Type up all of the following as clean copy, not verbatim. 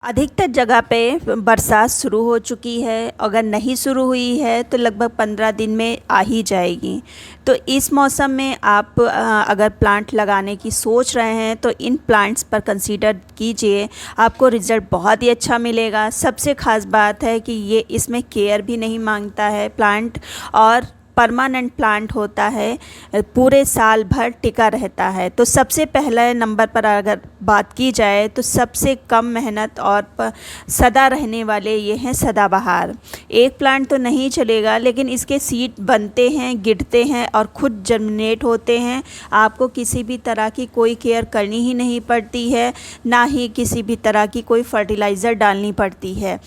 अधिकतर जगह पे बरसात शुरू हो चुकी है। अगर नहीं शुरू हुई है तो लगभग 15 दिन में आ ही जाएगी। तो इस मौसम में आप अगर प्लांट लगाने की सोच रहे हैं तो इन प्लांट्स पर कंसीडर कीजिए, आपको रिज़ल्ट बहुत ही अच्छा मिलेगा। सबसे ख़ास बात है कि ये इसमें केयर भी नहीं मांगता है प्लांट, और परमानेंट प्लांट होता है, पूरे साल भर टिका रहता है। तो सबसे पहले नंबर पर अगर बात की जाए तो सबसे कम मेहनत और सदा रहने वाले ये हैं सदाबहार। एक प्लांट तो नहीं चलेगा, लेकिन इसके सीड बनते हैं, गिरते हैं और खुद जर्मिनेट होते हैं। आपको किसी भी तरह की कोई केयर करनी ही नहीं पड़ती है, ना ही किसी भी तरह की कोई फर्टिलाइज़र डालनी पड़ती है।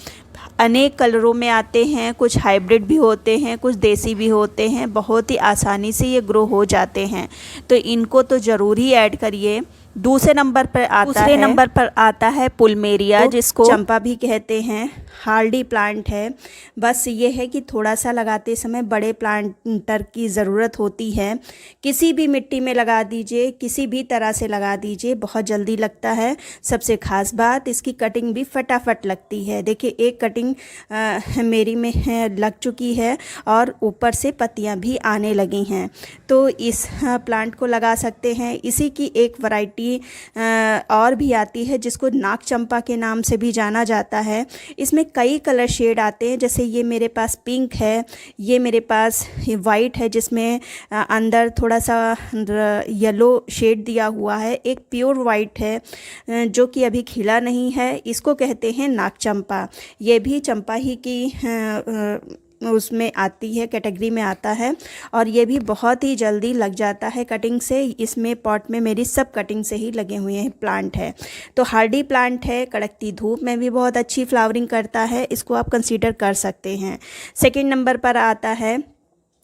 अनेक कलरों में आते हैं, कुछ हाइब्रिड भी होते हैं, कुछ देसी भी होते हैं। बहुत ही आसानी से ये ग्रो हो जाते हैं, तो इनको तो ज़रूर ही ऐड करिए। दूसरे नंबर पर आता है पुलमेरिया, जिसको चंपा भी कहते हैं। हार्डी प्लांट है। बस ये है कि थोड़ा सा लगाते समय बड़े प्लांटर की ज़रूरत होती है। किसी भी मिट्टी में लगा दीजिए, किसी भी तरह से लगा दीजिए, बहुत जल्दी लगता है। सबसे ख़ास बात, इसकी कटिंग भी फटाफट लगती है। देखिए, एक कटिंग मेरी में लग चुकी है और ऊपर से पत्तियां भी आने लगी हैं। तो इस प्लांट को लगा सकते हैं। इसी की एक वैरायटी और भी आती है, जिसको नाग चंपा के नाम से भी जाना जाता है। इसमें कई कलर शेड आते हैं, जैसे ये मेरे पास पिंक है, ये मेरे पास वाइट है, जिसमें अंदर थोड़ा सा येलो शेड दिया हुआ है। एक प्योर वाइट है जो कि अभी खिला नहीं है, इसको कहते हैं नाग चंपा। ये भी चंपा ही की उसमें आती है, कैटेगरी में आता है, और ये भी बहुत ही जल्दी लग जाता है कटिंग से। इसमें पॉट में मेरी सब कटिंग से ही लगे हुए हैं प्लांट है। तो हार्डी प्लांट है, कड़कती धूप में भी बहुत अच्छी फ्लावरिंग करता है, इसको आप कंसीडर कर सकते हैं। सेकंड नंबर पर आता है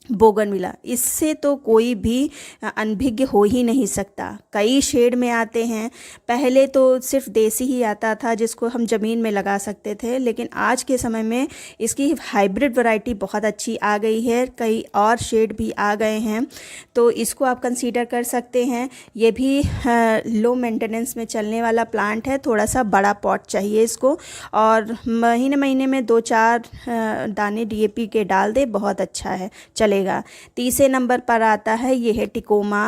बोगनविला। इससे तो कोई भी अनभिज्ञ हो ही नहीं सकता। कई शेड में आते हैं। पहले तो सिर्फ देसी ही आता था, जिसको हम ज़मीन में लगा सकते थे, लेकिन आज के समय में इसकी हाइब्रिड वैरायटी बहुत अच्छी आ गई है। कई और शेड भी आ गए हैं, तो इसको आप कंसीडर कर सकते हैं। ये भी लो मेंटेनेंस में चलने वाला प्लांट है। थोड़ा सा बड़ा पॉट चाहिए इसको, और महीने महीने में 2-4 दाने DAP के डाल दे, बहुत अच्छा है, चले। तीसरे नंबर पर आता है, ये है टिकोमा।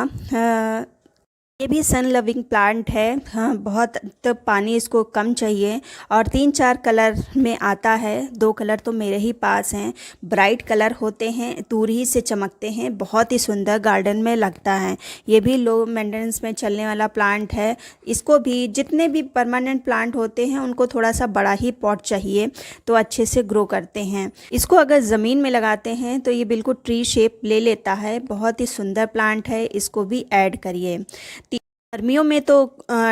ये भी सन लविंग प्लांट है। हाँ, बहुत तो पानी इसको कम चाहिए, और 3-4 कलर में आता है। 2 कलर तो मेरे ही पास हैं। ब्राइट कलर होते हैं, दूर ही से चमकते हैं, बहुत ही सुंदर गार्डन में लगता है। ये भी लो मेंटेनेंस में चलने वाला प्लांट है। इसको भी, जितने भी परमानेंट प्लांट होते हैं उनको थोड़ा सा बड़ा ही पॉट चाहिए, तो अच्छे से ग्रो करते हैं। इसको अगर ज़मीन में लगाते हैं तो ये बिल्कुल ट्री शेप ले लेता है। बहुत ही सुंदर प्लांट है, इसको भी ऐड करिए। गर्मियों में तो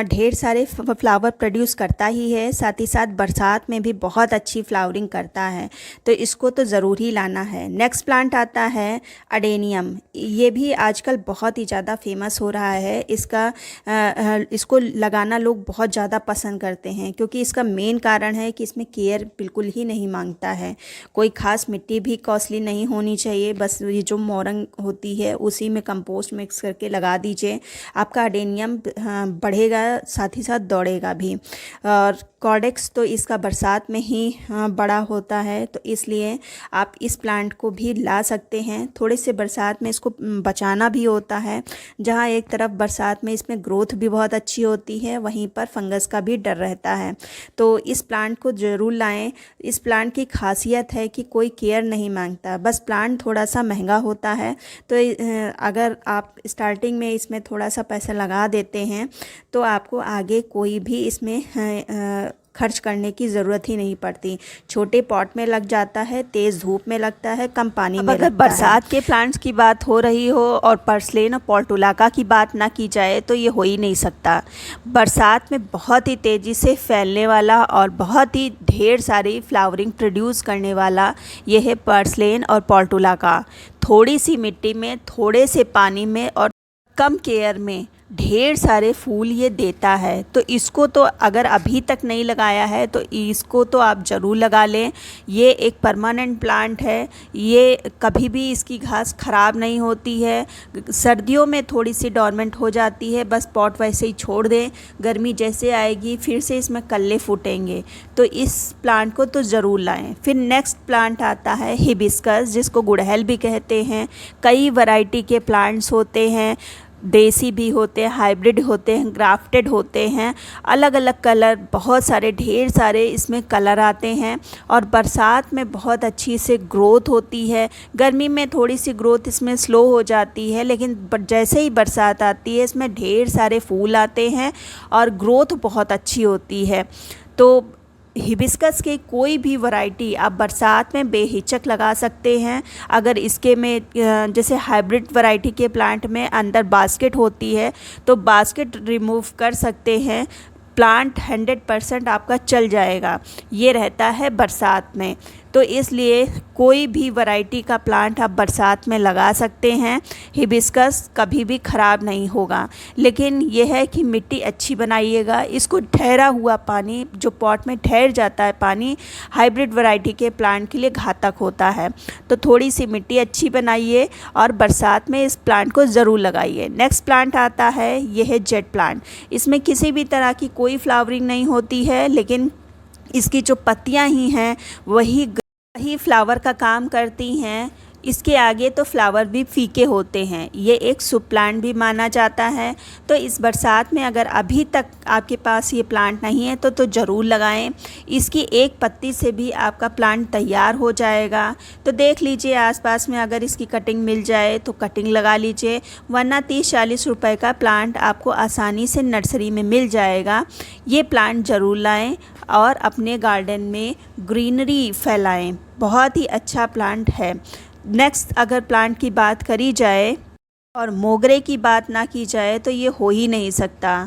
ढेर सारे फ्लावर प्रोड्यूस करता ही है, साथ ही साथ बरसात में भी बहुत अच्छी फ्लावरिंग करता है, तो इसको तो ज़रूर ही लाना है। नेक्स्ट प्लांट आता है अडेनियम। ये भी आजकल बहुत ही ज़्यादा फेमस हो रहा है। इसको लगाना लोग बहुत ज़्यादा पसंद करते हैं, क्योंकि इसका मेन कारण है कि इसमें केयर बिल्कुल ही नहीं मांगता है। कोई ख़ास मिट्टी भी कॉस्टली नहीं होनी चाहिए, बस ये जो मोरंग होती है उसी में कंपोस्ट मिक्स करके लगा दीजिए। आपका अडेनियम बढ़ेगा, साथ ही साथ दौड़ेगा भी। और कॉर्डेक्स तो इसका बरसात में ही बड़ा होता है, तो इसलिए आप इस प्लांट को भी ला सकते हैं। थोड़े से बरसात में इसको बचाना भी होता है। जहाँ एक तरफ बरसात में इसमें ग्रोथ भी बहुत अच्छी होती है, वहीं पर फंगस का भी डर रहता है, तो इस प्लांट को ज़रूर लाएं। इस प्लांट की खासियत है कि कोई केयर नहीं मांगता, बस प्लांट थोड़ा सा महंगा होता है। तो अगर आप स्टार्टिंग में इसमें थोड़ा सा पैसा लगा देते हैं तो आपको आगे कोई भी इसमें खर्च करने की ज़रूरत ही नहीं पड़ती। छोटे पॉट में लग जाता है, तेज़ धूप में लगता है, कम पानी में लगता है। अगर बरसात के प्लांट्स की बात हो रही हो और पर्सलेन और पोर्टुलाका की बात ना की जाए तो ये हो ही नहीं सकता। बरसात में बहुत ही तेज़ी से फैलने वाला और बहुत ही ढेर सारी फ्लावरिंग प्रोड्यूस करने वाला ये है पर्सलेन और पोर्टुलाका। थोड़ी सी मिट्टी में, थोड़े से पानी में और कम केयर में ढेर सारे फूल ये देता है। तो इसको तो अगर अभी तक नहीं लगाया है तो इसको तो आप ज़रूर लगा लें। ये एक परमानेंट प्लांट है, ये कभी भी इसकी घास ख़राब नहीं होती है। सर्दियों में थोड़ी सी डॉर्मेंट हो जाती है, बस पॉट वैसे ही छोड़ दें, गर्मी जैसे आएगी फिर से इसमें कल्ले फूटेंगे। तो इस प्लांट को तो ज़रूर लाएं। फिर नेक्स्ट प्लांट आता है हिबिस्कस, जिसको गुड़हल भी कहते हैं। कई वैरायटी के प्लांट्स होते हैं, देसी भी होते हैं, हाइब्रिड होते हैं, ग्राफ्टेड होते हैं, अलग अलग कलर, बहुत सारे ढेर सारे इसमें कलर आते हैं। और बरसात में बहुत अच्छी से ग्रोथ होती है। गर्मी में थोड़ी सी ग्रोथ इसमें स्लो हो जाती है, लेकिन जैसे ही बरसात आती है इसमें ढेर सारे फूल आते हैं और ग्रोथ बहुत अच्छी होती है। तो हिबिस्कस के कोई भी वैरायटी आप बरसात में बेहिचक लगा सकते हैं। अगर इसके में जैसे हाइब्रिड वैरायटी के प्लांट में अंदर बास्केट होती है तो बास्केट रिमूव कर सकते हैं, प्लांट 100% आपका चल जाएगा। ये रहता है बरसात में, तो इसलिए कोई भी वैरायटी का प्लांट आप बरसात में लगा सकते हैं। हिबिस्कस कभी भी ख़राब नहीं होगा, लेकिन यह है कि मिट्टी अच्छी बनाइएगा। इसको ठहरा हुआ पानी, जो पॉट में ठहर जाता है पानी, हाइब्रिड वैरायटी के प्लांट के लिए घातक होता है। तो थोड़ी सी मिट्टी अच्छी बनाइए और बरसात में इस प्लांट को ज़रूर लगाइए। नेक्स्ट प्लांट आता है, यह है जेट प्लांट। इसमें किसी भी तरह की कोई फ्लावरिंग नहीं होती है, लेकिन इसकी जो पत्तियां ही हैं वही फ्लावर का काम करती हैं। इसके आगे तो फ्लावर भी फीके होते हैं। ये एक शुभ प्लांट भी माना जाता है। तो इस बरसात में अगर अभी तक आपके पास ये प्लांट नहीं है तो ज़रूर लगाएं। इसकी एक पत्ती से भी आपका प्लांट तैयार हो जाएगा। तो देख लीजिए आसपास में अगर इसकी कटिंग मिल जाए तो कटिंग लगा लीजिए, वरना 30-40 रुपए का प्लांट आपको आसानी से नर्सरी में मिल जाएगा। ये प्लांट ज़रूर लाएँ और अपने गार्डन में ग्रीनरी फैलाएँ। बहुत ही अच्छा प्लांट है। नेक्स्ट अगर प्लांट की बात करी जाए और मोगरे की बात ना की जाए तो ये हो ही नहीं सकता।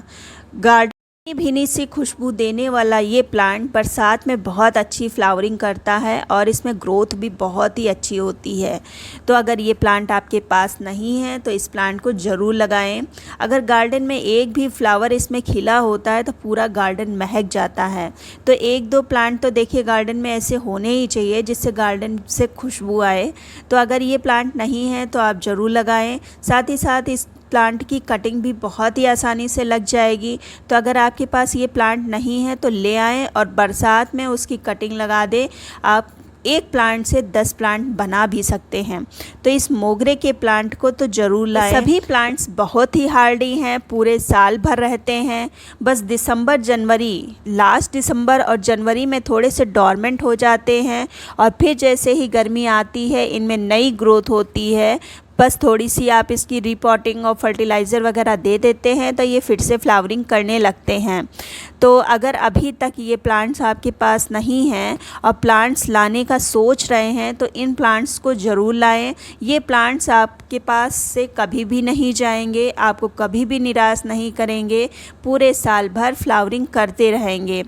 गार्डन में भीनी सी खुशबू देने वाला ये प्लांट बरसात में बहुत अच्छी फ्लावरिंग करता है और इसमें ग्रोथ भी बहुत ही अच्छी होती है। तो अगर ये प्लांट आपके पास नहीं है तो इस प्लांट को ज़रूर लगाएं। अगर गार्डन में एक भी फ्लावर इसमें खिला होता है तो पूरा गार्डन महक जाता है। तो 1-2 प्लांट तो देखिए गार्डन में ऐसे होने ही चाहिए जिससे गार्डन से खुशबू आए। तो अगर ये प्लांट नहीं है तो आप ज़रूर लगाएं। साथ ही साथ इस प्लांट की कटिंग भी बहुत ही आसानी से लग जाएगी। तो अगर आपके पास ये प्लांट नहीं है तो ले आएँ और बरसात में उसकी कटिंग लगा दें। आप एक प्लांट से 10 प्लांट बना भी सकते हैं। तो इस मोगरे के प्लांट को तो ज़रूर लाएं। सभी प्लांट्स बहुत ही हार्डी हैं, पूरे साल भर रहते हैं। बस लास्ट दिसंबर और जनवरी में थोड़े से डॉर्मेंट हो जाते हैं और फिर जैसे ही गर्मी आती है इनमें नई ग्रोथ होती है। बस थोड़ी सी आप इसकी रिपॉटिंग और फर्टिलाइज़र वगैरह दे देते हैं तो ये फिर से फ्लावरिंग करने लगते हैं। तो अगर अभी तक ये प्लांट्स आपके पास नहीं हैं और प्लांट्स लाने का सोच रहे हैं तो इन प्लांट्स को ज़रूर लाएं। ये प्लांट्स आपके पास से कभी भी नहीं जाएंगे, आपको कभी भी निराश नहीं करेंगे, पूरे साल भर फ्लावरिंग करते रहेंगे।